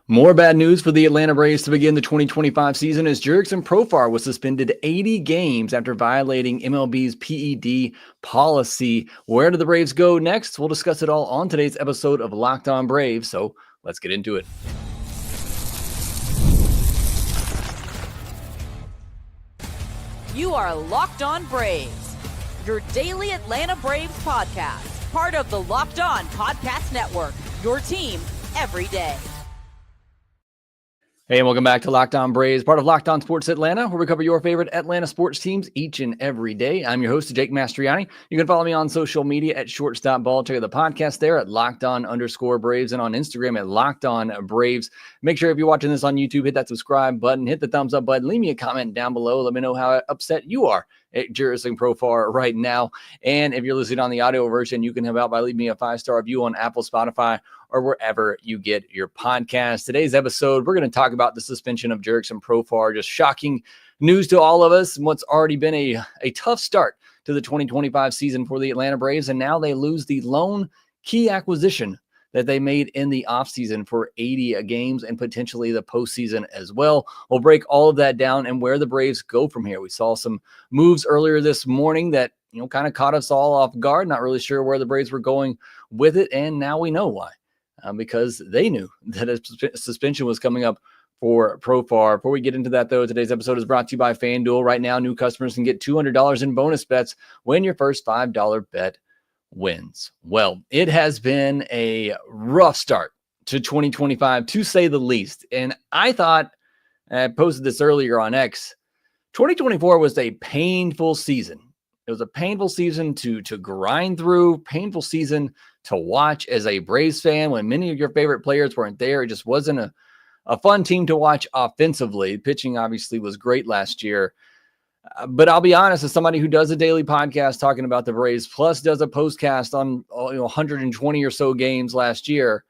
More bad news for the Atlanta Braves to begin the 2025 season as Jurickson Profar was suspended 80 games after violating MLB's PED policy. Where do the Braves go next? We'll discuss it all on today's episode of Locked On Braves, so let's get into it. You are Locked On Braves, your daily Atlanta Braves podcast, part of the Locked On Podcast Network, your team every day. Hey, and welcome back to Locked On Braves, part of Locked On Sports Atlanta, where we cover your favorite Atlanta sports teams each and every day. I'm your host, Jake Mastroianni. You can follow me on social media at @shortstopball. Check out the podcast there at LockedOn_Braves and on Instagram at LockedOnBraves. Make sure if you're watching this on YouTube, hit that subscribe button, hit the thumbs up button, leave me a comment down below. Let me know how upset you are at Jurickson Profar right now. And if you're listening on the audio version, you can help out by leaving me a 5-star review on Apple, Spotify, or wherever you get your podcast. Today's episode, we're going to talk about the suspension of Jurickson Profar. Just shocking news to all of us, and what's already been a tough start to the 2025 season for the Atlanta Braves, and now they lose the lone key acquisition that they made in the offseason for 80 games and potentially the postseason as well. We'll break all of that down and where the Braves go from here. We saw some moves earlier this morning that kind of caught us all off guard, not really sure where the Braves were going with it, and now we know why. Because they knew that a suspension was coming up for Profar. Before we get into that, though, today's episode is brought to you by FanDuel. Right now, new customers can get $200 in bonus bets when your first $5 bet wins. Well, it has been a rough start to 2025, to say the least. And I thought, I posted this earlier on X, 2024 was a painful season. It was a painful season to grind through, painful season to watch as a Braves fan when many of your favorite players weren't there. It just wasn't a fun team to watch offensively. Pitching obviously was great last year. But I'll be honest, as somebody who does a daily podcast talking about the Braves, plus does a postcast on 120 or so games last year,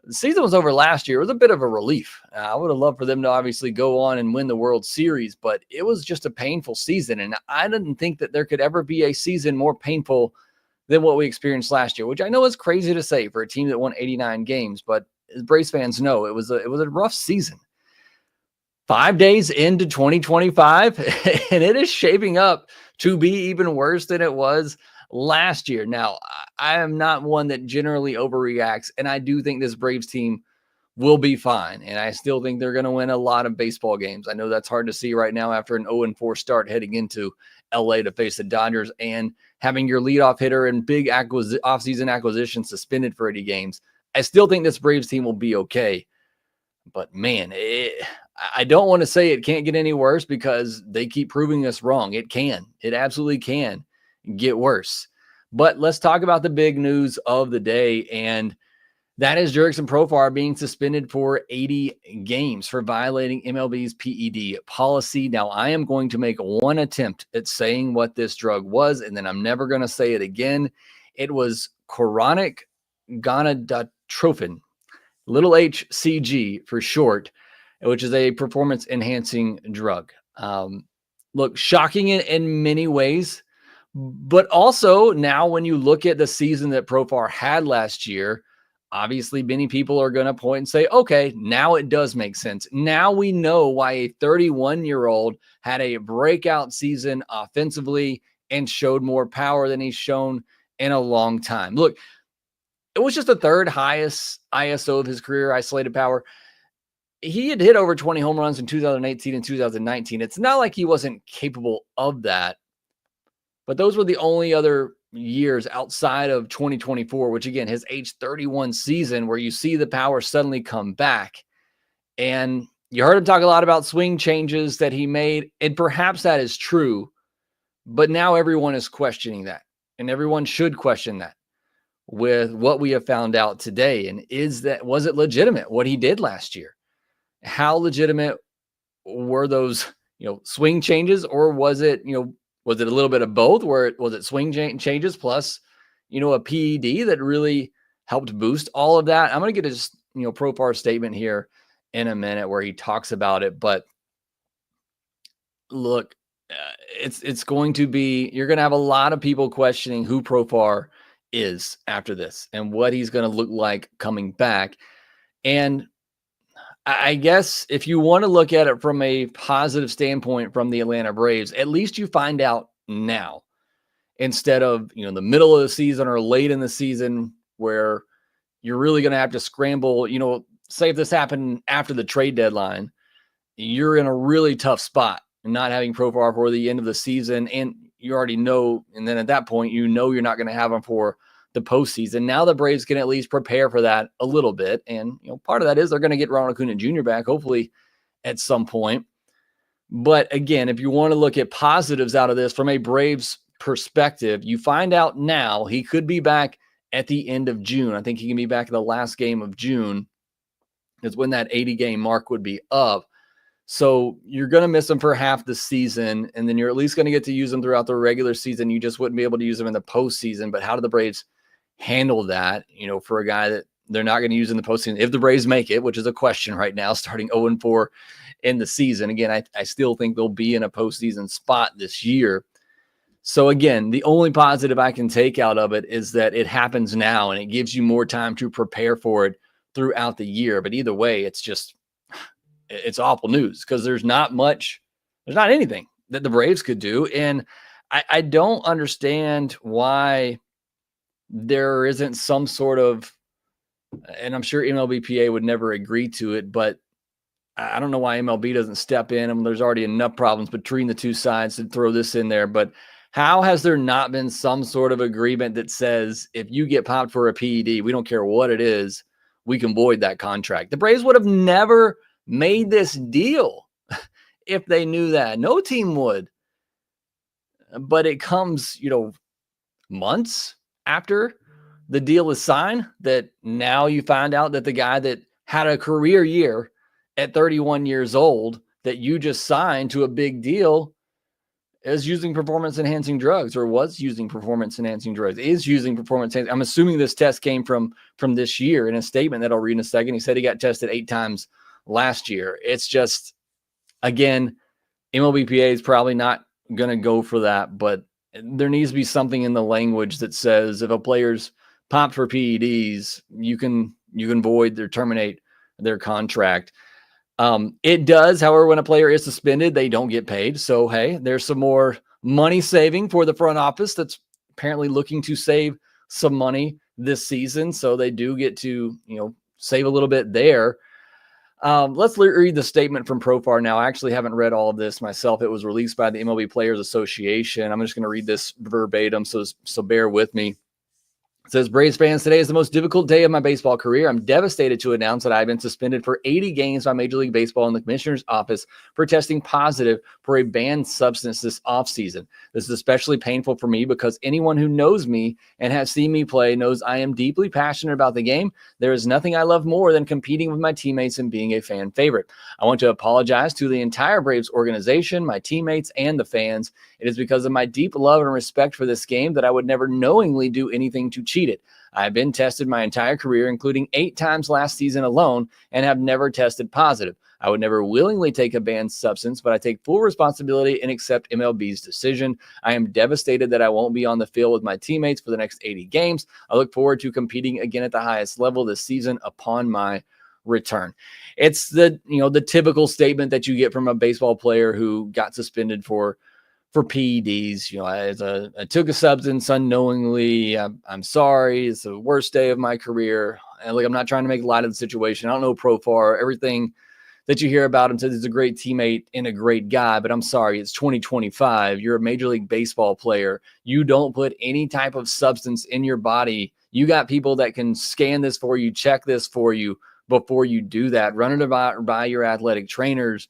the season was over last year. It was a bit of a relief. I would have loved for them to obviously go on and win the World Series, but it was just a painful season. And I didn't think that there could ever be a season more painful than what we experienced last year, which I know is crazy to say for a team that won 89 games, but as Braves fans know, it was a rough season. 5 days into 2025, and it is shaping up to be even worse than it was last year. Now, I am not one that generally overreacts, and I do think this Braves team will be fine, and I still think they're going to win a lot of baseball games. I know that's hard to see right now after an 0-4 start heading into LA to face the Dodgers and having your leadoff hitter and big offseason acquisition suspended for 80 games. I still think this Braves team will be okay, but man, I don't want to say it can't get any worse because they keep proving us wrong. It can. It absolutely can get worse. But let's talk about the big news of the day, and that is Jurickson Profar being suspended for 80 games for violating MLB's PED policy. Now, I am going to make one attempt at saying what this drug was, and then I'm never going to say it again. It was chronic gonadotropin, little HCG for short, which is a performance-enhancing drug. Look, shocking in many ways, but also now when you look at the season that Profar had last year, obviously many people are going to point and say, okay, now it does make sense. Now we know why a 31-year-old had a breakout season offensively and showed more power than he's shown in a long time. Look, it was just the third highest ISO of his career, isolated power. He had hit over 20 home runs in 2018 and 2019. It's not like he wasn't capable of that, but those were the only other years outside of 2024, which again, his age 31 season, where you see the power suddenly come back. And you heard him talk a lot about swing changes that he made, and perhaps that is true, but now everyone is questioning that, and everyone should question that with what we have found out today. And was it legitimate what he did last year? How legitimate were those, swing changes, or was it a little bit of both? Was it swing changes plus, a PED that really helped boost all of that? I'm going to get his, Profar statement here in a minute where he talks about it. But look, it's going to be, you're going to have a lot of people questioning who Profar is after this and what he's going to look like coming back. And I guess if you want to look at it from a positive standpoint from the Atlanta Braves, at least you find out now instead of, the middle of the season or late in the season where you're really going to have to scramble. Say if this happened after the trade deadline, you're in a really tough spot not having Profar for the end of the season. And you already know, and then at that point, you're not going to have him for the postseason. Now the Braves can at least prepare for that a little bit. And, part of that is they're going to get Ronald Acuña Jr. back, hopefully at some point. But again, if you want to look at positives out of this from a Braves perspective, you find out now he could be back at the end of June. I think he can be back in the last game of June is when that 80-game mark would be up. So you're going to miss him for half the season, and then you're at least going to get to use him throughout the regular season. You just wouldn't be able to use him in the postseason. But how do the Braves handle that, for a guy that they're not going to use in the postseason if the Braves make it, which is a question right now, starting 0-4 in the season. Again, I still think they'll be in a postseason spot this year. So again, the only positive I can take out of it is that it happens now and it gives you more time to prepare for it throughout the year. But either way, it's awful news because there's not anything that the Braves could do. And I don't understand why there isn't some sort of, and I'm sure MLBPA would never agree to it, but I don't know why MLB doesn't step in. I mean, there's already enough problems between the two sides to throw this in there. But how has there not been some sort of agreement that says if you get popped for a PED, we don't care what it is, we can void that contract? The Braves would have never made this deal if they knew that. No team would. But it comes, months after the deal is signed that now you find out that the guy that had a career year at 31 years old that you just signed to a big deal is using performance-enhancing drugs, or was using performance-enhancing drugs, is using performance-enhancing. I'm assuming this test came from this year. In a statement that I'll read in a second, he said he got tested 8 times last year. It's just, again, MLBPA is probably not going to go for that, but there needs to be something in the language that says if a player's popped for PEDs, you can void or terminate their contract. It does, however, when a player is suspended, they don't get paid. So, hey, there's some more money saving for the front office that's apparently looking to save some money this season. So they do get to, save a little bit there. Let's read the statement from Profar now. I actually haven't read all of this myself. It was released by the MLB Players Association. I'm just going to read this verbatim, so bear with me. It says, Braves fans, today is the most difficult day of my baseball career. I'm devastated to announce that I've been suspended for 80 games by Major League Baseball and the Commissioner's Office for testing positive for a banned substance this offseason. This is especially painful for me because anyone who knows me and has seen me play knows I am deeply passionate about the game. There is nothing I love more than competing with my teammates and being a fan favorite. I want to apologize to the entire Braves organization, my teammates, and the fans. It is because of my deep love and respect for this game that I would never knowingly do anything to cheat it. I have been tested my entire career, including 8 times last season alone, and have never tested positive. I would never willingly take a banned substance, but I take full responsibility and accept MLB's decision. I am devastated that I won't be on the field with my teammates for the next 80 games. I look forward to competing again at the highest level this season upon my return. It's the typical statement that you get from a baseball player who got suspended for PEDs. I took a substance unknowingly. I'm sorry. It's the worst day of my career. And I'm not trying to make light of the situation. I don't know Profar. Everything that you hear about him says he's a great teammate and a great guy, but I'm sorry. It's 2025. You're a Major League Baseball player. You don't put any type of substance in your body. You got people that can scan this for you, check this for you before you do that. Run it by your athletic trainers.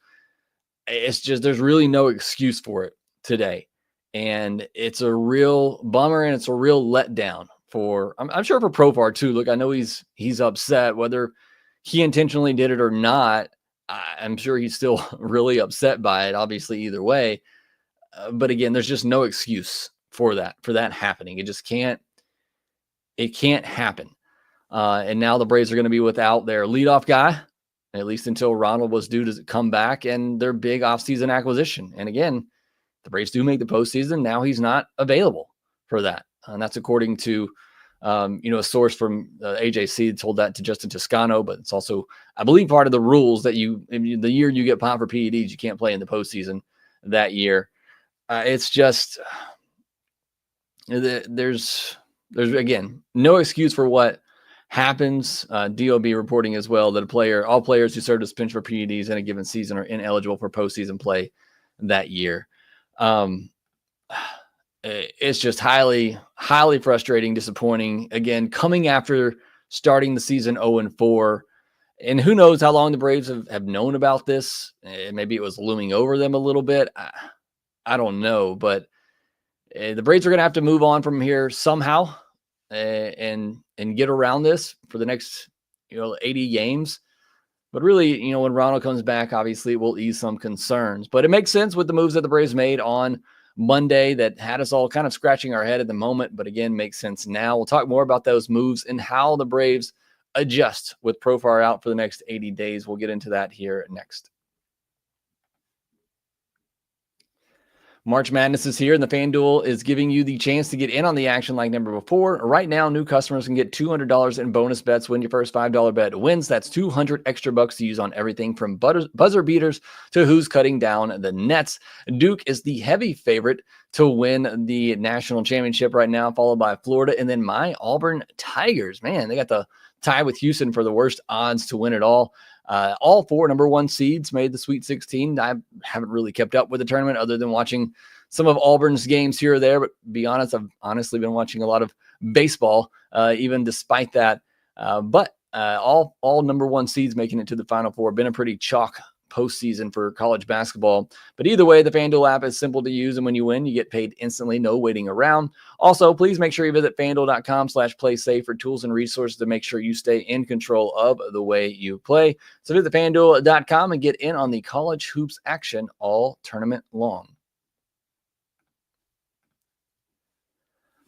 It's just, there's really no excuse for it today. And it's a real bummer and it's a real letdown for, I'm sure for Profar too. Look, I know he's upset, whether he intentionally did it or not. I'm sure he's still really upset by it, obviously, either way. But again, there's just no excuse for that happening. It can't happen. And now the Braves are going to be without their leadoff guy, at least until Ronald was due to come back, and their big offseason acquisition. And again, the Braves do make the postseason. Now he's not available for that. And that's according to A source from AJC told that to Justin Toscano, but it's also, I believe, part of the rules that the year you get popped for PEDs, you can't play in the postseason that year. It's just, there's again, no excuse for what happens. DOB reporting as well that all players who serve as suspension for PEDs in a given season are ineligible for postseason play that year. It's just highly, highly frustrating, disappointing. Again, coming after starting the season 0-4, and who knows how long the Braves have known about this. Maybe it was looming over them a little bit. I don't know, but the Braves are going to have to move on from here somehow and get around this for the next 80 games. But really, when Ronald comes back, obviously it will ease some concerns. But it makes sense with the moves that the Braves made on Monday that had us all kind of scratching our head at the moment, but again, makes sense now. We'll talk more about those moves and how the Braves adjust with Profar out for the next 80 days. We'll get into that here next. March Madness is here, and the FanDuel is giving you the chance to get in on the action like never before. Right now, new customers can get $200 in bonus bets when your first $5 bet wins. That's $200 extra bucks to use on everything from buzzer beaters to who's cutting down the nets. Duke is the heavy favorite to win the national championship right now, followed by Florida, and then my Auburn Tigers. Man, they got the tie with Houston for the worst odds to win it all. All four number one seeds made the Sweet 16. I haven't really kept up with the tournament other than watching some of Auburn's games here or there. But to be honest, I've honestly been watching a lot of baseball, even despite that. But all number one seeds making it to the Final Four. Been a pretty chalk postseason for college basketball. But either way, the FanDuel app is simple to use, and when you win, you get paid instantly, no waiting around. Also, please make sure you visit FanDuel.com/playsafe for tools and resources to make sure you stay in control of the way you play. So visit FanDuel.com and get in on the college hoops action all tournament long.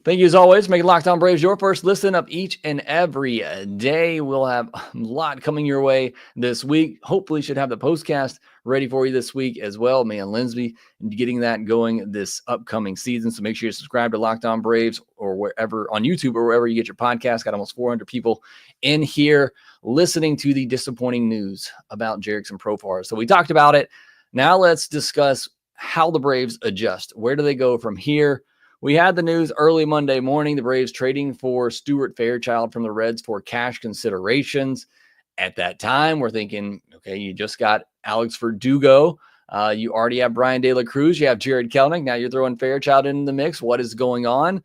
Thank you as always for making Locked On Braves your first listen of each and every day. We'll have a lot coming your way this week. Hopefully should have the postcast ready for you this week as well. Me and Lindsay getting that going this upcoming season. So make sure you subscribe to Locked On Braves or wherever on YouTube or wherever you get your podcast. Got almost 400 people in here listening to the disappointing news about Jurickson Profar. So we talked about it. Now let's discuss how the Braves adjust. Where do they go from here? We had the news early Monday morning, the Braves trading for Stuart Fairchild from the Reds for cash considerations. At that time, we're thinking, okay, you just got Alex Verdugo. You already have Brian De La Cruz. You have Jared Kelenic. Now you're throwing Fairchild in the mix. What is going on?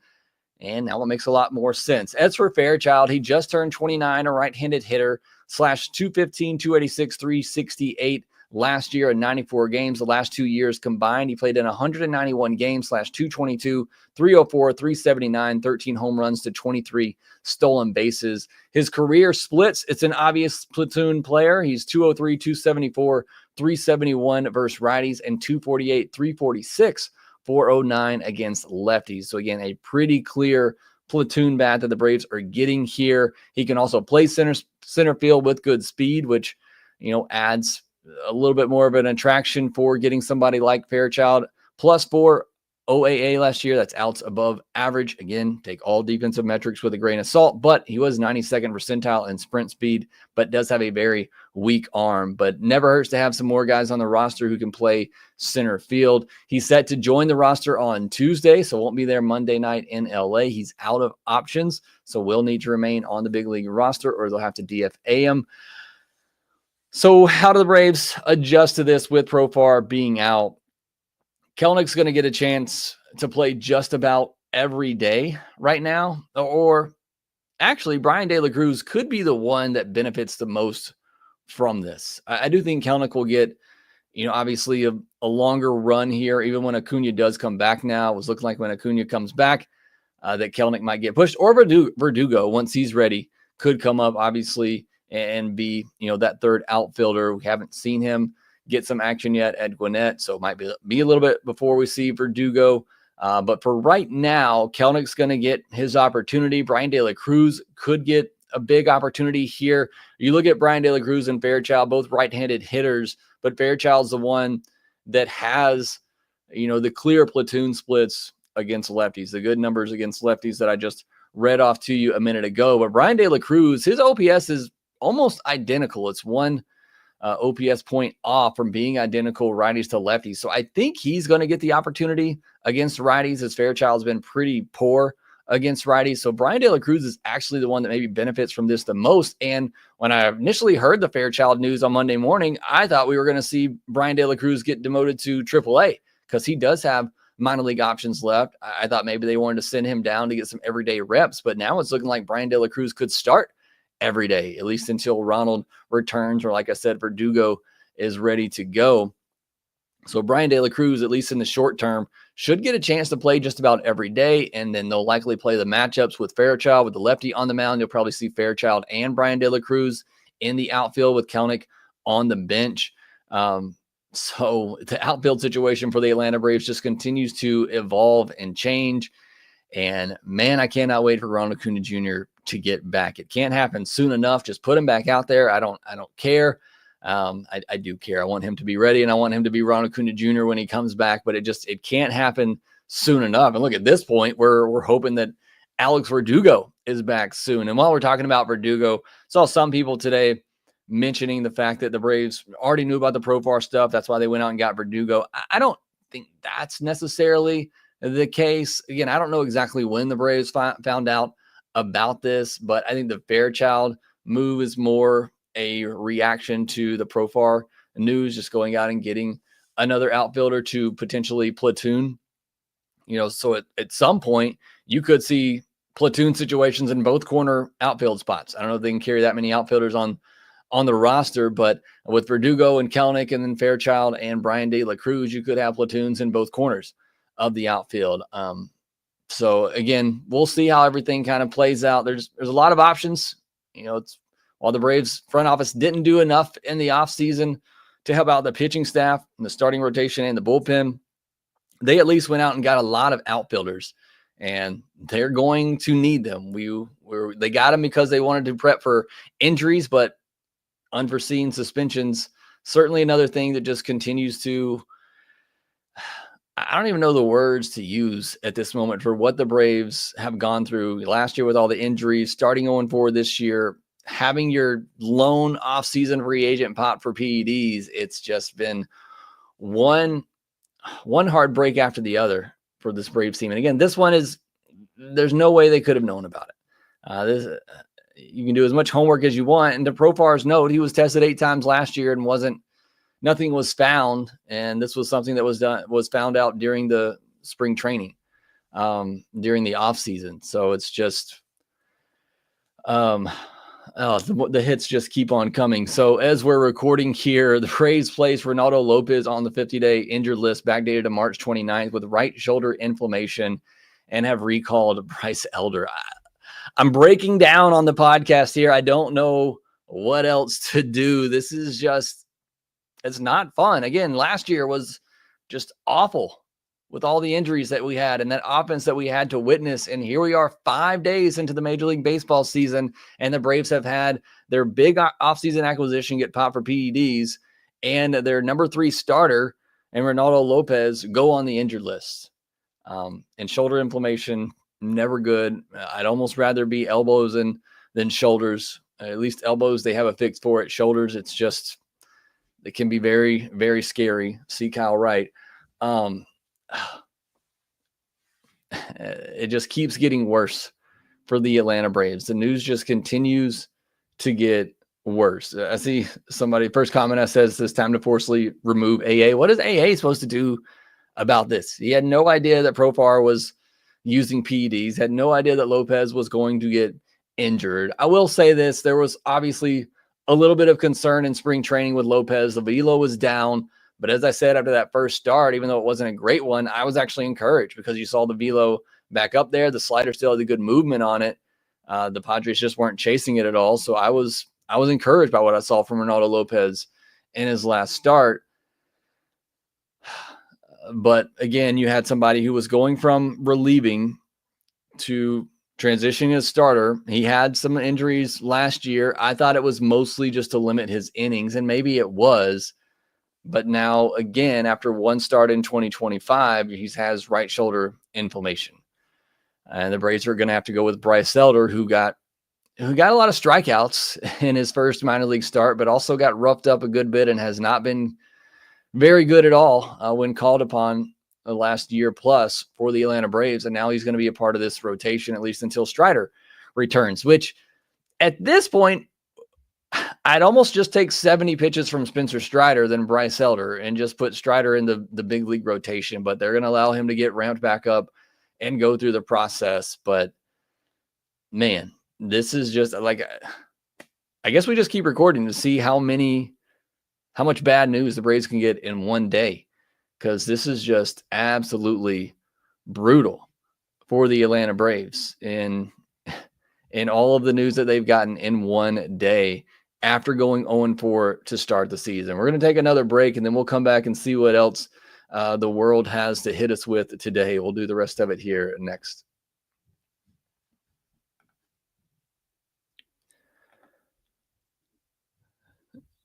And now it makes a lot more sense. As for Fairchild, he just turned 29, a right-handed hitter, /215, 286, 368. Last year in 94 games, the last 2 years combined, he played in 191 games, /222, 304, 379, 13 home runs to 23 stolen bases. His career splits, it's an obvious platoon player. He's 203, 274, 371 versus righties, and 248, 346, 409 against lefties. So again, a pretty clear platoon bat that the Braves are getting here. He can also play center field with good speed, which, adds a little bit more of an attraction for getting somebody like Fairchild. +4 OAA last year. That's outs above average. Again, take all defensive metrics with a grain of salt, but he was 92nd percentile in sprint speed, but does have a very weak arm. But never hurts to have some more guys on the roster who can play center field. He's set to join the roster on Tuesday, so won't be there Monday night in LA. He's out of options, so will need to remain on the big league roster or they'll have to DFA him. So how do the Braves adjust to this with Profar being out? Kelenic's going to get a chance to play just about every day right now. Or actually, Brian De La Cruz could be the one that benefits the most from this. I do think Kelenic will get, obviously a longer run here, even when Acuña does come back now. It was looking like when Acuña comes back that Kelenic might get pushed. Or Verdugo, once he's ready, could come up, obviously, and be, that third outfielder. We haven't seen him get some action yet at Gwinnett, so it might be a little bit before we see Verdugo. But for right now, Kelenic's going to get his opportunity. Brian De La Cruz could get a big opportunity here. You look at Brian De La Cruz and Fairchild, both right-handed hitters, but Fairchild's the one that has, the clear platoon splits against lefties, the good numbers against lefties that I just read off to you a minute ago. But Brian De La Cruz, his OPS is almost identical. It's one OPS point off from being identical righties to lefties. So I think he's going to get the opportunity against righties, as Fairchild's been pretty poor against righties. So Brian De La Cruz is actually the one that maybe benefits from this the most. And when I initially heard the Fairchild news on Monday morning, I thought we were going to see Brian De La Cruz get demoted to AAA because he does have minor league options left. I thought maybe they wanted to send him down to get some everyday reps, but now it's looking like Brian De La Cruz could start every day, at least until Ronald returns, or like I said, Verdugo is ready to go. So Brian De La Cruz, at least in the short term, should get a chance to play just about every day, and then they'll likely play the matchups with Fairchild, with the lefty on the mound. You'll probably see Fairchild and Brian De La Cruz in the outfield with Kelenic on the bench. So the outfield situation for the Atlanta Braves just continues to evolve and change. And man, I cannot wait for Ronald Acuña Jr. to get back. It can't happen soon enough. Just put him back out there. I don't care. I do care. I want him to be ready, and I want him to be Ronald Acuña Jr. when he comes back, but it can't happen soon enough. And look, at this point, we're hoping that Alex Verdugo is back soon. And while we're talking about Verdugo, saw some people today mentioning the fact that the Braves already knew about the Profar stuff. That's why they went out and got Verdugo. I don't think that's necessarily the case. Again, I don't know exactly when the Braves found out about this, but I think the Fairchild move is more a reaction to the Profar news, just going out and getting another outfielder to potentially platoon. So at some point you could see platoon situations in both corner outfield spots. I don't know if they can carry that many outfielders on the roster, but with Verdugo and Kelenic and then Fairchild and Brian De La Cruz, you could have platoons in both corners of the outfield. So again, we'll see how everything kind of plays out. There's a lot of options. While the Braves front office didn't do enough in the offseason to help out the pitching staff and the starting rotation and the bullpen, they at least went out and got a lot of outfielders, and they're going to need them. They got them because they wanted to prep for injuries, but unforeseen suspensions, certainly another thing that just continues to, I don't even know the words to use at this moment for what the Braves have gone through last year with all the injuries, starting going forward this year, having your lone offseason free agent pot for PEDs. It's just been one hard break after the other for this Braves team. And again, this one there's no way they could have known about it. You can do as much homework as you want. And to Profar's note, he was tested 8 times last year and nothing was found. And this was something that was found out during the spring training, during the off season. So it's just, the hits just keep on coming. So as we're recording here, the Braves placed Ronaldo Lopez on the 50-day injured list, backdated to March 29th with right shoulder inflammation, and have recalled Bryce Elder. I'm breaking down on the podcast here. I don't know what else to do. This is it's not fun. Again, last year was just awful with all the injuries that we had and that offense that we had to witness. And here we are 5 days into the Major League Baseball season, and the Braves have had their big offseason acquisition get popped for PEDs, and their number 3 starter and Ronaldo Lopez go on the injured list. And shoulder inflammation, never good. I'd almost rather be elbows than shoulders. At least elbows, they have a fix for it. Shoulders, it can be very, very scary. See Kyle Wright. It just keeps getting worse for the Atlanta Braves. The news just continues to get worse. I see somebody, first comment I says, it's time to forcibly remove AA. What is AA supposed to do about this? He had no idea that Profar was using PEDs, had no idea that Lopez was going to get injured. I will say this, there was obviously a little bit of concern in spring training with Lopez. The velo was down, but as I said, after that first start, even though it wasn't a great one, I was actually encouraged because you saw the velo back up there. The slider still had a good movement on it. The Padres just weren't chasing it at all. So I was encouraged by what I saw from Ronaldo Lopez in his last start. But again, you had somebody who was going from relieving to transitioning as starter. He had some injuries last year. I thought it was mostly just to limit his innings, and maybe it was. But now, again, after one start in 2025, he has right shoulder inflammation. And the Braves are going to have to go with Bryce Elder, who got a lot of strikeouts in his first minor league start, but also got roughed up a good bit and has not been very good at all when called upon the last year plus for the Atlanta Braves. And now he's going to be a part of this rotation, at least until Strider returns, which at this point, I'd almost just take 70 pitches from Spencer Strider than Bryce Elder and just put Strider in the big league rotation, but they're going to allow him to get ramped back up and go through the process. But man, this is just like, I guess we just keep recording to see how much bad news the Braves can get in one day, because this is just absolutely brutal for the Atlanta Braves in all of the news that they've gotten in one day after going 0-4 to start the season. We're going to take another break, and then we'll come back and see what else the world has to hit us with today. We'll do the rest of it here next.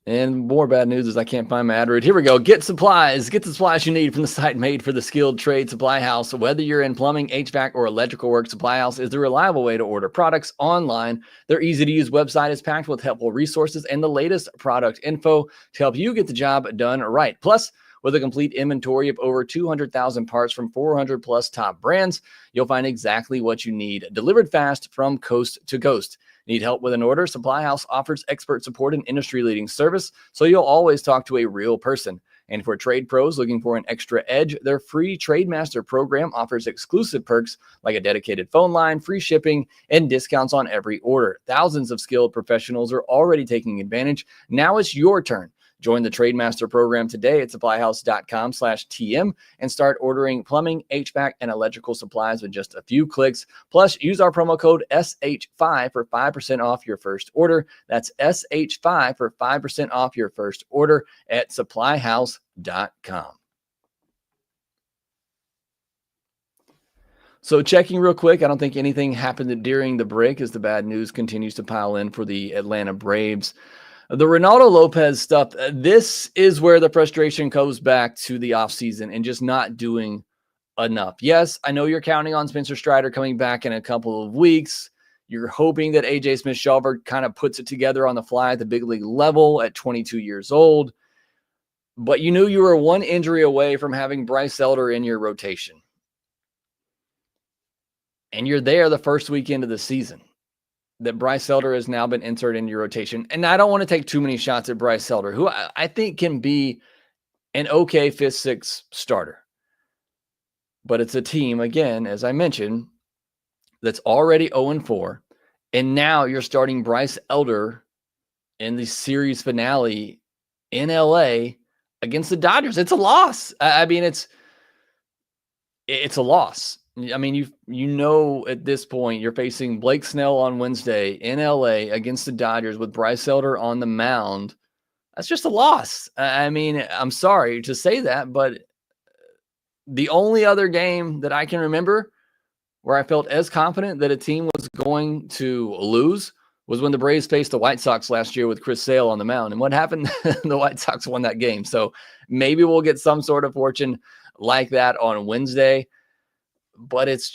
And more bad news is I can't find my ad read. Here we go. Get supplies. Get the supplies you need from the site made for the skilled trade, SupplyHouse. Whether you're in plumbing, HVAC, or electrical work, SupplyHouse is the reliable way to order products online. Their easy-to-use website is packed with helpful resources and the latest product info to help you get the job done right. Plus, with a complete inventory of over 200,000 parts from 400 plus top brands, you'll find exactly what you need, delivered fast from coast to coast. Need help with an order? SupplyHouse offers expert support and industry-leading service, so you'll always talk to a real person. And for trade pros looking for an extra edge, their free Trade Master program offers exclusive perks like a dedicated phone line, free shipping, and discounts on every order. Thousands of skilled professionals are already taking advantage. Now it's your turn. Join the Trade Master program today at supplyhouse.com/TM and start ordering plumbing, HVAC, and electrical supplies with just a few clicks. Plus, use our promo code SH5 for 5% off your first order. That's SH5 for 5% off your first order at supplyhouse.com. So checking real quick, I don't think anything happened during the break as the bad news continues to pile in for the Atlanta Braves. The Ronaldo Lopez stuff, this is where the frustration goes back to the offseason and just not doing enough. Yes, I know you're counting on Spencer Strider coming back in a couple of weeks. You're hoping that AJ Smith-Shawver kind of puts it together on the fly at the big league level at 22 years old. But you knew you were one injury away from having Bryce Elder in your rotation. And you're there the first weekend of the season. That Bryce Elder has now been inserted in your rotation. And I don't want to take too many shots at Bryce Elder, who I think can be an okay 5th, 6th starter. But it's a team, again, as I mentioned, that's already 0-4. And now you're starting Bryce Elder in the series finale in LA against the Dodgers. It's a loss. I mean, it's a loss. I mean, you know at this point you're facing Blake Snell on Wednesday in LA against the Dodgers with Bryce Elder on the mound. That's just a loss. I mean, I'm sorry to say that, but the only other game that I can remember where I felt as confident that a team was going to lose was when the Braves faced the White Sox last year with Chris Sale on the mound. And what happened? The White Sox won that game. So maybe we'll get some sort of fortune like that on Wednesday. But it's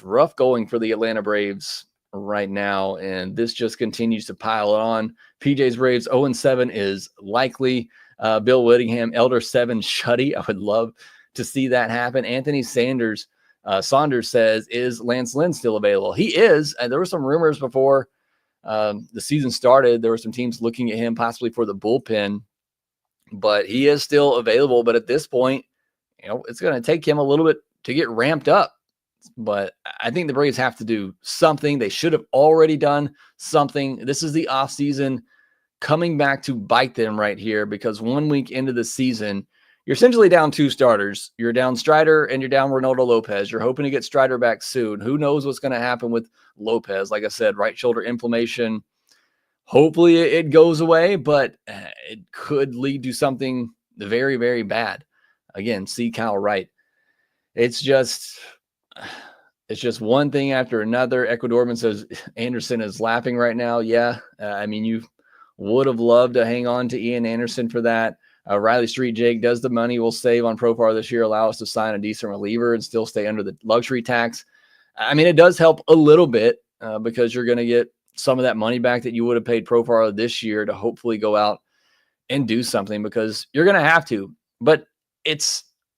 rough going for the Atlanta Braves right now, and this just continues to pile on. PJ's Braves 0-7 is likely. Bill Whittingham, Elder 7 shutty. I would love to see that happen. Anthony Saunders says, is Lance Lynn still available? He is. There were some rumors before the season started. There were some teams looking at him possibly for the bullpen, but he is still available. But at this point, it's going to take him a little bit to get ramped up. But I think the Braves have to do something. They should have already done something. This is the offseason coming back to bite them right here, because 1 week into the season, you're essentially down 2 starters. You're down Strider and you're down Ronaldo Lopez. You're hoping to get Strider back soon. Who knows what's going to happen with Lopez? Like I said, right shoulder inflammation. Hopefully it goes away, but it could lead to something very, very bad. Again, see Kyle Wright. It's just one thing after another. Ecuadorman says Anderson is laughing right now. Yeah, I mean, you would have loved to hang on to Ian Anderson for that. Riley Street Jake, does the money we'll save on Profar this year allow us to sign a decent reliever and still stay under the luxury tax? I mean, it does help a little bit because you're going to get some of that money back that you would have paid Profar this year to hopefully go out and do something, because you're going to have to. But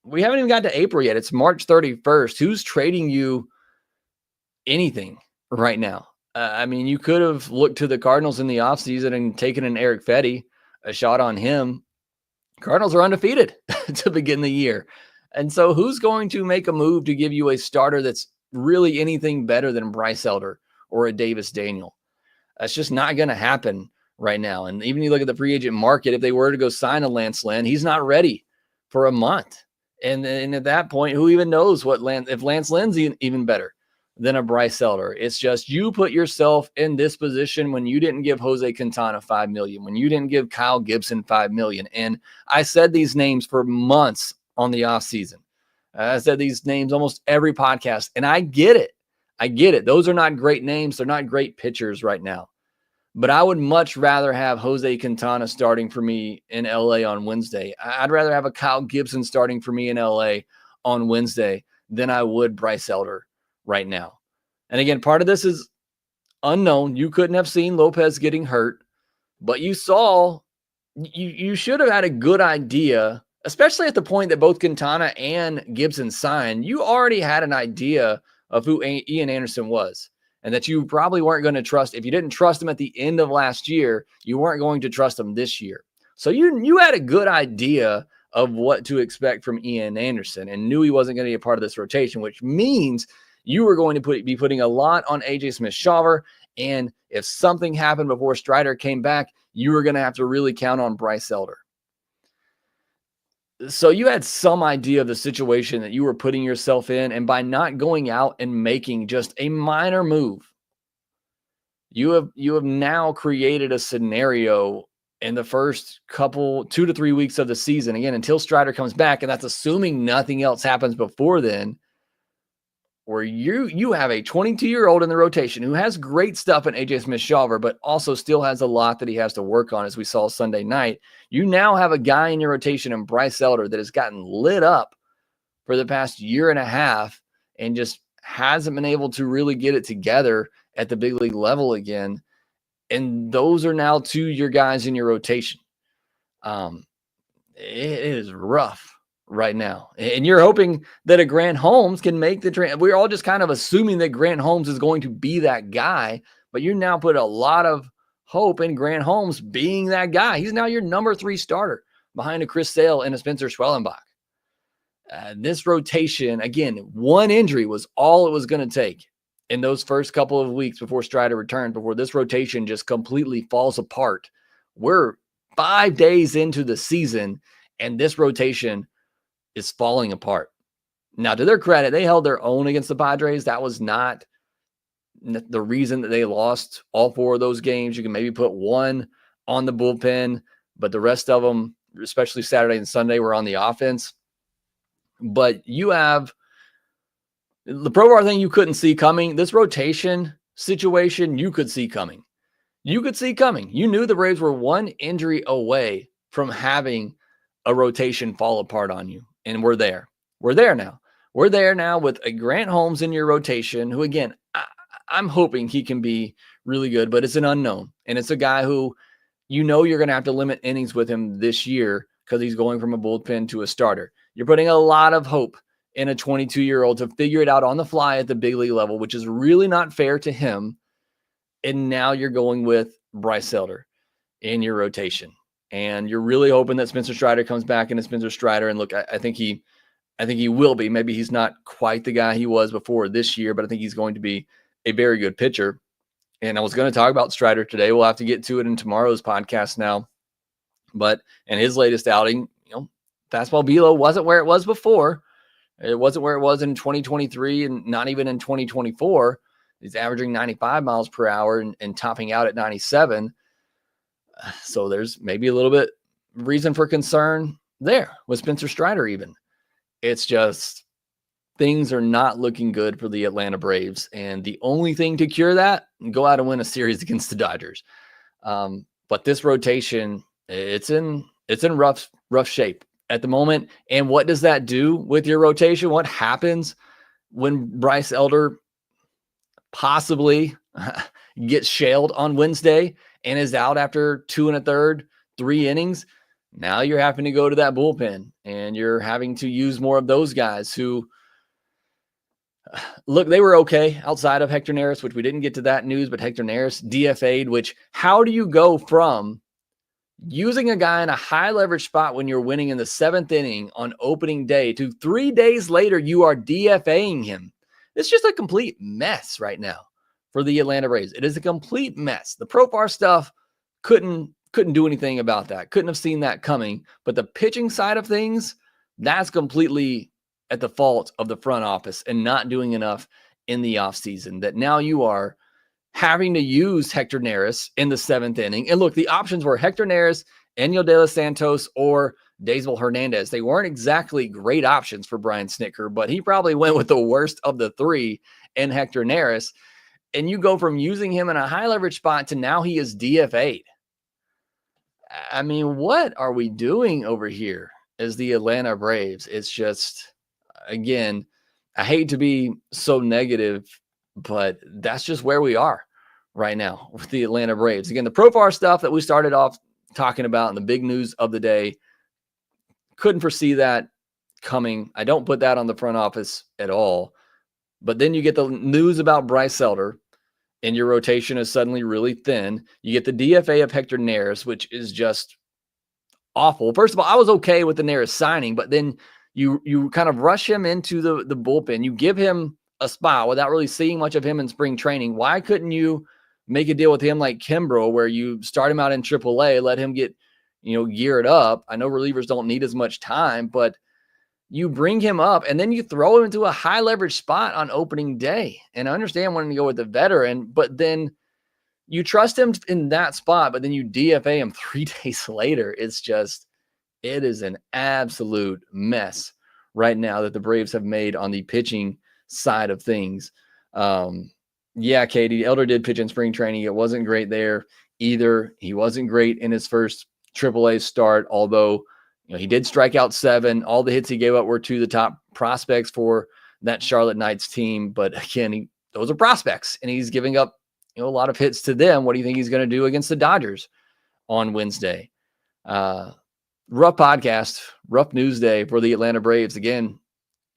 we haven't even got to April yet. It's March 31st. Who's trading you anything right now? I mean, you could have looked to the Cardinals in the offseason and taken an Eric Fetty, a shot on him. Cardinals are undefeated to begin the year. And so who's going to make a move to give you a starter that's really anything better than Bryce Elder or a Davis Daniel? That's just not going to happen right now. And even you look at the free agent market, if they were to go sign a Lance Lynn, he's not ready for a month. And at that point, who even knows if Lance Lynn's even better than a Bryce Elder? It's just, you put yourself in this position when you didn't give Jose Quintana $5 million, when you didn't give Kyle Gibson $5 million. And I said these names for months on the offseason. I said these names almost every podcast, and I get it. I get it. Those are not great names. They're not great pitchers right now. But I would much rather have Jose Quintana starting for me in LA on Wednesday. I'd rather have a Kyle Gibson starting for me in LA on Wednesday than I would Bryce Elder right now. And again, part of this is unknown. You couldn't have seen Lopez getting hurt, but you should have had a good idea, especially at the point that both Quintana and Gibson signed. You already had an idea of who Ian Anderson was, and that you probably weren't going to trust. If you didn't trust him at the end of last year, you weren't going to trust him this year. So you had a good idea of what to expect from Ian Anderson and knew he wasn't going to be a part of this rotation, which means you were going to be putting a lot on AJ Smith-Shawver. And if something happened before Strider came back, you were going to have to really count on Bryce Elder. So you had some idea of the situation that you were putting yourself in, and by not going out and making just a minor move, you have now created a scenario in the first 2 to 3 weeks of the season, again, until Strider comes back, and that's assuming nothing else happens before then, where you have a 22-year-old in the rotation who has great stuff in AJ Smith-Shawver, but also still has a lot that he has to work on, as we saw Sunday night. You now have a guy in your rotation in Bryce Elder that has gotten lit up for the past year and a half and just hasn't been able to really get it together at the big league level again. And those are now two your guys in your rotation. It is rough right now. And you're hoping that a Grant Holmes can make the trade. We're all just kind of assuming that Grant Holmes is going to be that guy, but you now put a lot of hope in Grant Holmes being that guy. He's now your number 3 starter behind a Chris Sale and a Spencer Schwellenbach. This rotation, again, one injury was all it was going to take in those first couple of weeks before Strider returned, before this rotation just completely falls apart. We're 5 days into the season, and this rotation is falling apart. Now, to their credit, they held their own against the Padres. That was not the reason that they lost all 4 of those games. You can maybe put one on the bullpen, but the rest of them, especially Saturday and Sunday, were on the offense. But you have the Profar thing you couldn't see coming. This rotation situation you could see coming. You could see coming. You knew the Braves were one injury away from having a rotation fall apart on you. And we're there. We're there now. We're there now with a Grant Holmes in your rotation, who, again, I'm hoping he can be really good, but it's an unknown. And it's a guy who you're going to have to limit innings with him this year because he's going from a bullpen to a starter. You're putting a lot of hope in a 22-year-old to figure it out on the fly at the big league level, which is really not fair to him. And now you're going with Bryce Elder in your rotation. And you're really hoping that Spencer Strider comes back into Spencer Strider. And look, I think he will be. Maybe he's not quite the guy he was before this year, but I think he's going to be a very good pitcher. And I was going to talk about Strider today. We'll have to get to it in tomorrow's podcast now. But in his latest outing, fastball velo wasn't where it was before. It wasn't where it was in 2023 and not even in 2024. He's averaging 95 miles per hour and topping out at 97. So there's maybe a little bit reason for concern there with Spencer Strider even. It's just things are not looking good for the Atlanta Braves. And the only thing to cure that, go out and win a series against the Dodgers. But this rotation, it's in rough shape at the moment. And what does that do with your rotation? What happens when Bryce Elder possibly gets shelled on Wednesday and is out after 2 1/3, 3 innings. Now you're having to go to that bullpen, and you're having to use more of those guys who, look, they were okay outside of Hector Neris, which we didn't get to that news, but Hector Neris DFA'd, which how do you go from using a guy in a high leverage spot when you're winning in the 7th inning on opening day to 3 days later, you are DFAing him? It's just a complete mess right now for the Atlanta Braves. It is a complete mess. The Profar stuff couldn't do anything about that. Couldn't have seen that coming. But the pitching side of things, that's completely at the fault of the front office and not doing enough in the offseason, that now you are having to use Hector Neris in the 7th inning. And look, the options were Hector Neris, Enyel De Los Santos, or Daysbel Hernandez. They weren't exactly great options for Brian Snitker, but he probably went with the worst of the three in Hector Neris. And you go from using him in a high leverage spot to now he is DFA'd. I mean, what are we doing over here as the Atlanta Braves? It's just, again, I hate to be so negative, but that's just where we are right now with the Atlanta Braves. Again, the Profar stuff that we started off talking about and the big news of the day, couldn't foresee that coming. I don't put that on the front office at all. But then you get the news about Bryce Elder, and your rotation is suddenly really thin. You get the DFA of Hector Neris, which is just awful. First of all, I was okay with the Neris signing, but then you kind of rush him into the bullpen. You give him a spot without really seeing much of him in spring training. Why couldn't you make a deal with him like Kimbrough, where you start him out in AAA, let him get, geared up? I know relievers don't need as much time, but you bring him up and then you throw him into a high leverage spot on opening day. And I understand wanting to go with the veteran, but then you trust him in that spot, but then you DFA him 3 days later. It is an absolute mess right now that the Braves have made on the pitching side of things. Yeah, Katie, Elder did pitch in spring training. It wasn't great there either. He wasn't great in his first AAA start, although he did strike out 7. All the hits he gave up were to the top prospects for that Charlotte Knights team. But again, those are prospects, and he's giving up a lot of hits to them. What do you think he's going to do against the Dodgers on Wednesday? Rough podcast, rough news day for the Atlanta Braves. Again,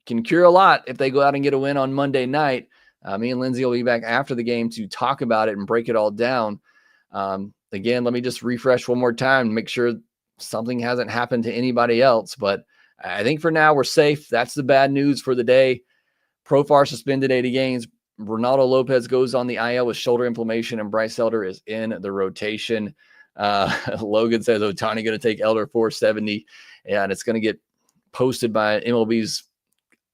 can cure a lot if they go out and get a win on Monday night. Me and Lindsay will be back after the game to talk about it and break it all down. Again, let me just refresh one more time, make sure something hasn't happened to anybody else. But I think for now we're safe. That's the bad news for the day. Profar suspended 80 games. Ronaldo Lopez goes on the IL with shoulder inflammation, and Bryce Elder is in the rotation. Logan says Ohtani going to take Elder 470, and it's going to get posted by MLB's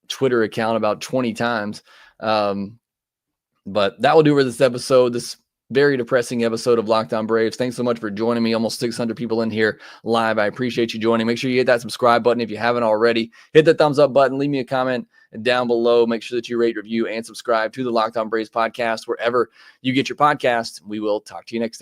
Twitter account about 20 times. But that will do for this episode. This very depressing episode of Locked On Braves. Thanks so much for joining me. Almost 600 people in here live. I appreciate you joining. Make sure you hit that subscribe button if you haven't already. Hit the thumbs up button. Leave me a comment down below. Make sure that you rate, review, and subscribe to the Locked On Braves podcast wherever you get your podcast. We will talk to you next time.